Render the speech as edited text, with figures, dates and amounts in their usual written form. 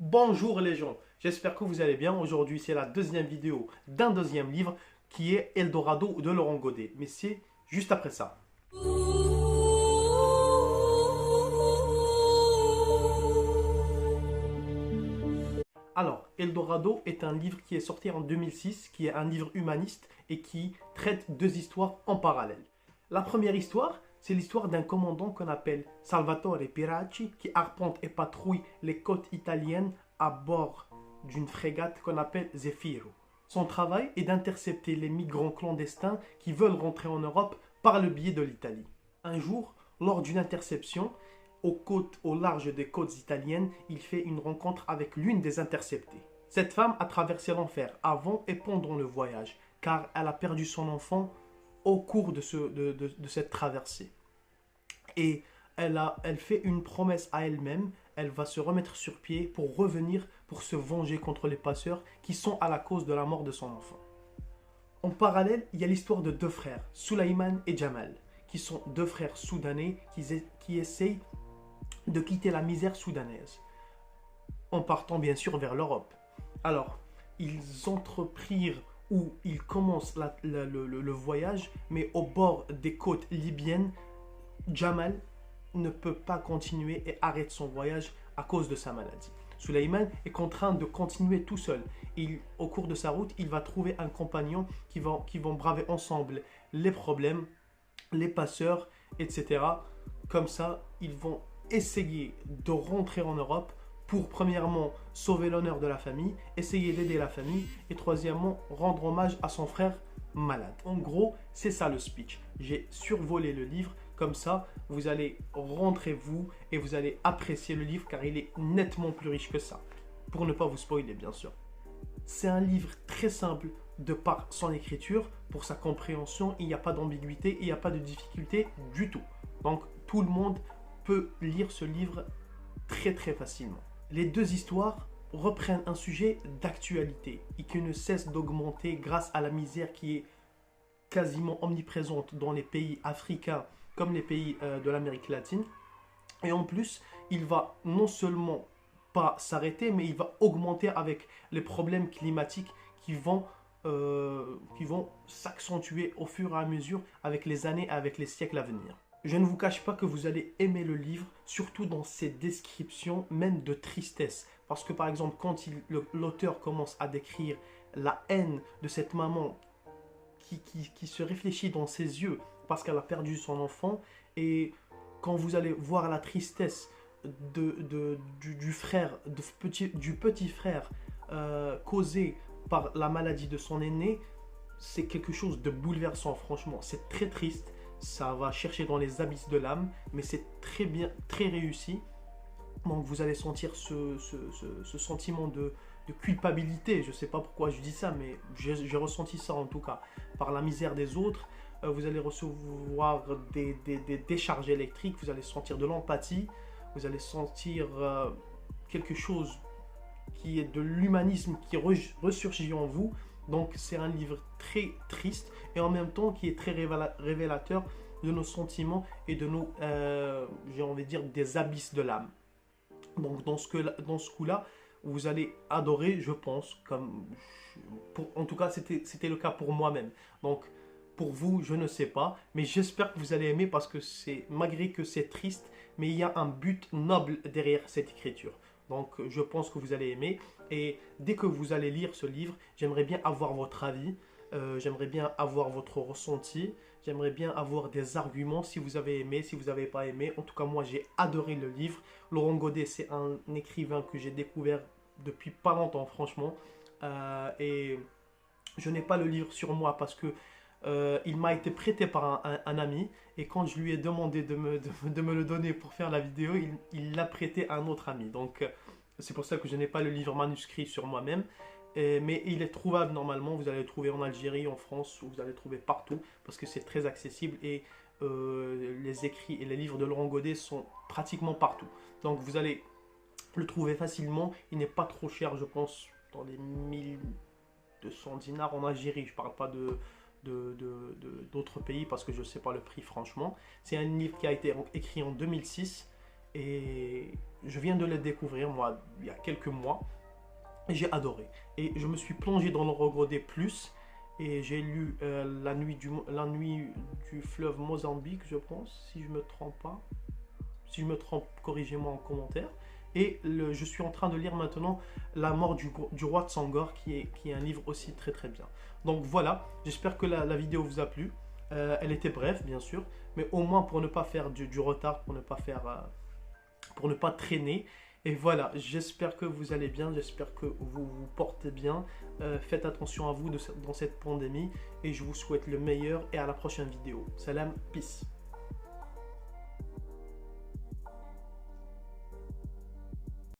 Bonjour les gens, j'espère que vous allez bien. Aujourd'hui, c'est la deuxième vidéo d'un deuxième livre qui est Eldorado de Laurent Godet. Mais c'est juste après ça. Alors, Eldorado est un livre qui est sorti en 2006, qui est un livre humaniste et qui traite deux histoires en parallèle. La première histoire, c'est l'histoire d'un commandant qu'on appelle Salvatore Piracci qui arpente et patrouille les côtes italiennes à bord d'une frégate qu'on appelle Zefiro. Son travail est d'intercepter les migrants clandestins qui veulent rentrer en Europe par le biais de l'Italie. Un jour, lors d'une interception, au large des côtes italiennes, il fait une rencontre avec l'une des interceptées. Cette femme a traversé l'enfer avant et pendant le voyage, car elle a perdu son enfant au cours de cette traversée. Et elle fait une promesse à elle-même, elle va se remettre sur pied pour revenir, pour se venger contre les passeurs qui sont à la cause de la mort de son enfant. En parallèle, il y a l'histoire de deux frères, Sulaiman et Jamal, qui sont deux frères soudanais qui essayent de quitter la misère soudanaise, en partant bien sûr vers l'Europe. Alors, ils entreprirent ou ils commencent le voyage, mais au bord des côtes libyennes, Jamal ne peut pas continuer et arrête son voyage à cause de sa maladie. Sulaiman est contraint de continuer tout seul. Au cours de sa route, il va trouver un compagnon qui vont braver ensemble les problèmes, les passeurs, etc. Comme ça, ils vont essayer de rentrer en Europe pour premièrement sauver l'honneur de la famille, essayer d'aider la famille et troisièmement rendre hommage à son frère malade. En gros, c'est ça le speech. J'ai survolé le livre, comme ça vous allez rentrer vous et vous allez apprécier le livre car il est nettement plus riche que ça. Pour ne pas vous spoiler bien sûr. C'est un livre très simple de par son écriture, pour sa compréhension, il n'y a pas d'ambiguïté, il n'y a pas de difficulté du tout. Donc tout le monde peut lire ce livre très très facilement. Les deux histoires reprennent un sujet d'actualité et qui ne cesse d'augmenter grâce à la misère qui est quasiment omniprésente dans les pays africains comme les pays de l'Amérique latine. Et en plus, il va non seulement pas s'arrêter, mais il va augmenter avec les problèmes climatiques qui vont s'accentuer au fur et à mesure avec les années et avec les siècles à venir. Je ne vous cache pas que vous allez aimer le livre, surtout dans ses descriptions, même de tristesse. Parce que par exemple, quand l'auteur commence à décrire la haine de cette maman qui se réfléchit dans ses yeux parce qu'elle a perdu son enfant, et quand vous allez voir la tristesse du frère, du petit frère causée par la maladie de son aîné, c'est quelque chose de bouleversant, franchement. C'est très triste, ça va chercher dans les abysses de l'âme, mais c'est très bien, très réussi. Donc vous allez sentir ce sentiment de culpabilité. Je ne sais pas pourquoi je dis ça, mais j'ai ressenti ça en tout cas. Par la misère des autres, vous allez recevoir des décharges électriques, vous allez sentir de l'empathie, vous allez sentir quelque chose qui est de l'humanisme qui ressurgit en vous. Donc c'est un livre très triste et en même temps qui est très révélateur de nos sentiments et de nos, j'ai envie de dire, des abysses de l'âme. Donc dans ce coup-là, vous allez adorer, je pense, en tout cas c'était le cas pour moi-même. Donc pour vous, je ne sais pas, mais j'espère que vous allez aimer parce que malgré que c'est triste, mais il y a un but noble derrière cette écriture. Donc je pense que vous allez aimer. Et dès que vous allez lire ce livre, j'aimerais bien avoir votre avis. J'aimerais bien avoir votre ressenti. J'aimerais bien avoir des arguments si vous avez aimé, si vous n'avez pas aimé. En tout cas, moi, j'ai adoré le livre. Laurent Godet, c'est un écrivain que j'ai découvert depuis pas longtemps, franchement. Et je n'ai pas le livre sur moi parce que il m'a été prêté par un ami. Et quand je lui ai demandé de me le donner pour faire la vidéo, il l'a prêté à un autre ami. Donc, c'est pour ça que je n'ai pas le livre manuscrit sur moi-même. Mais il est trouvable normalement, vous allez le trouver en Algérie, en France, vous allez le trouver partout, parce que c'est très accessible et les écrits et les livres de Laurent Godet sont pratiquement partout. Donc vous allez le trouver facilement, il n'est pas trop cher, je pense, dans les 1200 dinars en Algérie, je ne parle pas d'autres pays parce que je ne sais pas le prix franchement. C'est un livre qui a été écrit en 2006 et je viens de le découvrir moi il y a quelques mois et j'ai adoré. Et je me suis plongé dans le Regodé Plus et j'ai lu la nuit du fleuve Mozambique, je pense, si je me trompe pas. Si je me trompe, corrigez-moi en commentaire. Et je suis en train de lire maintenant La mort du roi de Sangor, qui est un livre aussi très très bien. Donc voilà, j'espère que la vidéo vous a plu. Elle était brève, bien sûr, mais au moins pour ne pas faire du retard, pour ne pas traîner. Et voilà, j'espère que vous allez bien, j'espère que vous vous portez bien. Faites attention à vous dans cette pandémie et je vous souhaite le meilleur et à la prochaine vidéo. Salam, peace.